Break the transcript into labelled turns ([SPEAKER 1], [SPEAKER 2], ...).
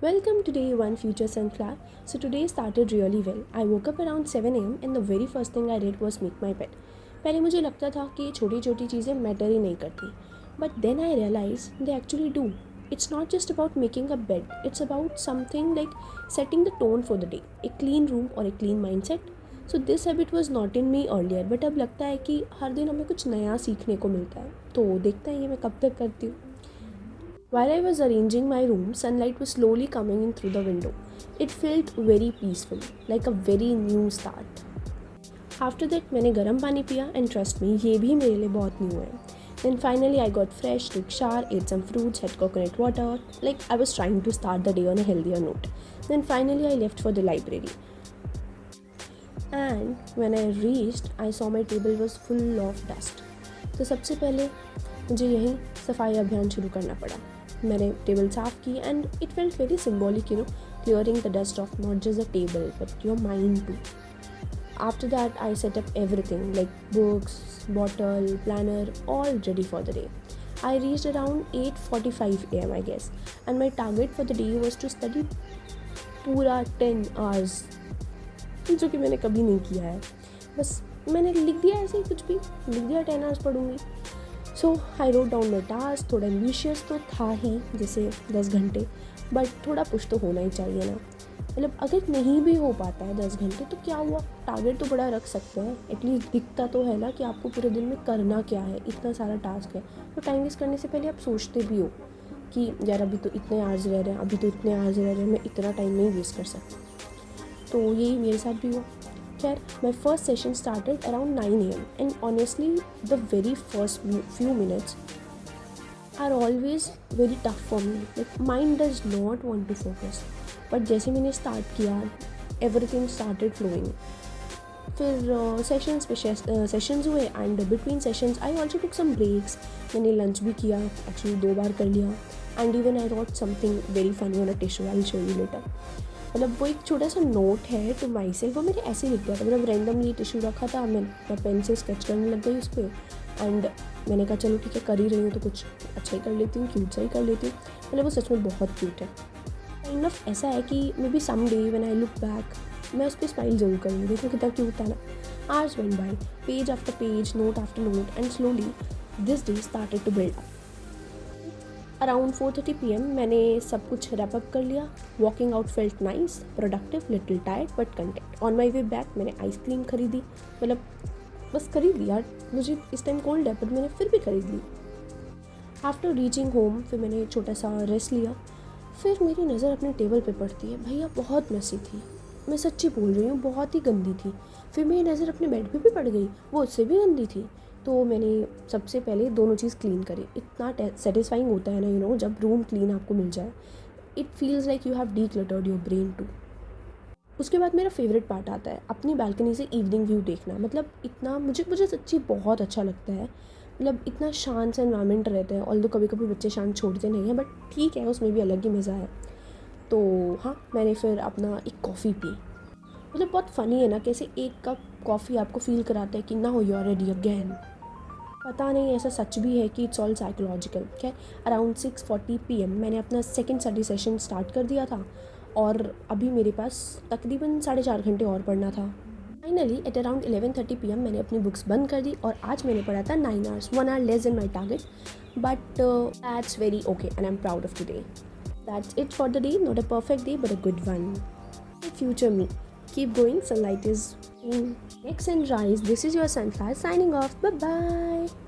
[SPEAKER 1] Welcome to day one Future Sunflower. So today started really well. I woke up around 7 a.m. and the very first thing I did was make my bed. पहले मुझे लगता था कि छोटी छोटी चीज़ें matter ही नहीं करती, but then I realized they actually do. It's not just about making a bed. It's about something like setting the tone for the day. A clean room or a clean mindset. So this habit was not in me earlier, but अब लगता है कि हर दिन हमें कुछ नया सीखने को मिलता है. तो देखते हैं ये मैं कब तक करती हूँ. While I was arranging my room, sunlight was slowly coming in through the window. It felt very peaceful, like a very new start. After that, मैंने गर्म पानी पिया and trust me, ये भी मेरे लिए बहुत new है. Then finally I got fresh, took shower, ate some fruits, had coconut water. Like I was trying to start the day on a healthier note. Then finally I left for the library. And when I reached, I saw my table was full of dust. तो सबसे पहले मुझे यहीं सफाई अभियान शुरू करना पड़ा. मैंने टेबल साफ़ की and it felt very symbolic clearing the dust off not just the table but your mind too. After that, I set up everything like books, bottle, planner, all ready for the day. I reached around 8:45 a.m. I guess, and my target for the day was to study पूरा 10 hours, जो कि मैंने कभी नहीं किया है. बस मैंने लिख दिया ऐसे ही कुछ भी लिख दिया 10 hours पढ़ूँगी. So I wrote down my task. थोड़ा एम्बिशियस तो था ही, जैसे 10 घंटे, बट थोड़ा पुश तो होना ही चाहिए ना. मतलब अगर नहीं भी हो पाता है 10 घंटे तो क्या हुआ, टारगेट तो बड़ा रख सकते हैं. एटलीस्ट दिखता तो है ना कि आपको पूरे दिन में करना क्या है. इतना सारा टास्क है तो टाइम वेस्ट करने से पहले आप सोचते भी हो कि यार अभी तो इतने आवर्स रह रहे हैं, अभी तो इतने आवर्स रह रहे हैं, मैं इतना टाइम नहीं वेस्ट कर सकता. तो यही मेरे साथ भी हुआ. खैर, my first session started around 9 a.m. and honestly the very first few minutes are always very tough for me. Like mind does not want to focus. But जैसे मैंने स्टार्ट किया, everything started flowing. फिर sessions हुए and between sessions I also took some breaks. मैंने lunch भी किया, actually 2 बार कर लिया. And even I wrote something very funny on a tissue, I will show you later. मतलब वो एक छोटा सा नोट है टू माई सेल्फ, वो मैंने ऐसे ही लिख दिया था. मतलब रैंडमली टिश्यू रखा था, मैं पेन से स्केच करने लग गई उस पर. एंड मैंने कहा चलो ठीक है, कर ही रही हूँ तो कुछ अच्छा ही कर लेती हूँ, क्यूट सा ही कर लेती हूँ. मतलब वो सच में बहुत क्यूट है. काइंड ऑफ ऐसा है कि maybe some day when I look back मैं उस पर स्माइल जरूर करूँगी. देखो कितना क्यूट था ना. Hours went by, page after page, note after note, and slowly this day started to build up. Around 4:30 PM मैंने सब कुछ रैप अप कर लिया. Walking out felt nice, productive, little tired but content. On my way back मैंने ice cream खरीदी. मतलब बस खरीद ली यार, मुझे इस टाइम कोल्ड है बट मैंने फिर भी खरीद ली. आफ्टर रीचिंग होम फिर मैंने छोटा सा रेस्ट लिया. फिर मेरी नज़र अपने टेबल पे पड़ती है. भैया बहुत मैसी थी, मैं सच्ची बोल रही हूँ, बहुत ही गंदी थी. फिर मेरी नज़र अपने बेड पे भी पड़ गई, वो उससे भी गंदी थी. तो मैंने सबसे पहले दोनों चीज़ क्लीन करी. इतना सेटिस्फाइंग होता है ना जब रूम क्लीन आपको मिल जाए. It feels like you have decluttered your brain too. उसके बाद मेरा फेवरेट पार्ट आता है, अपनी बालकनी से इवनिंग व्यू देखना. मतलब इतना मुझे सच्ची बहुत अच्छा लगता है. मतलब इतना शांत सा एनवायरनमेंट रहता है. ऑल्दो कभी कभी बच्चे शांत छोड़ते नहीं हैं, बट ठीक है, उसमें भी अलग ही मज़ा है. तो हाँ, मैंने फिर अपना एक कॉफ़ी पी. मतलब बहुत फ़नी है ना कैसे एक कप कॉफ़ी आपको फील कराता है कि ना हो, यू आर रेडी अगेन. पता नहीं ऐसा सच भी है कि इट्स ऑल साइकोलॉजिकल. क्या, अराउंड 6:40 PM मैंने अपना सेकंड स्टडी सेशन स्टार्ट कर दिया था और अभी मेरे पास तकरीबन 4.5 घंटे और पढ़ना था. फाइनली एट अराउंड 11:30 PM मैंने अपनी बुक्स बंद कर दी और आज मैंने पढ़ा था 9 hours, 1 hour less than my target. But that's very okay and I am proud of today. That's it for the day. Not a perfect day, but a good one. Future me. Keep going. Sunlight is in. X and rise. This is your sunflower signing off. Bye bye.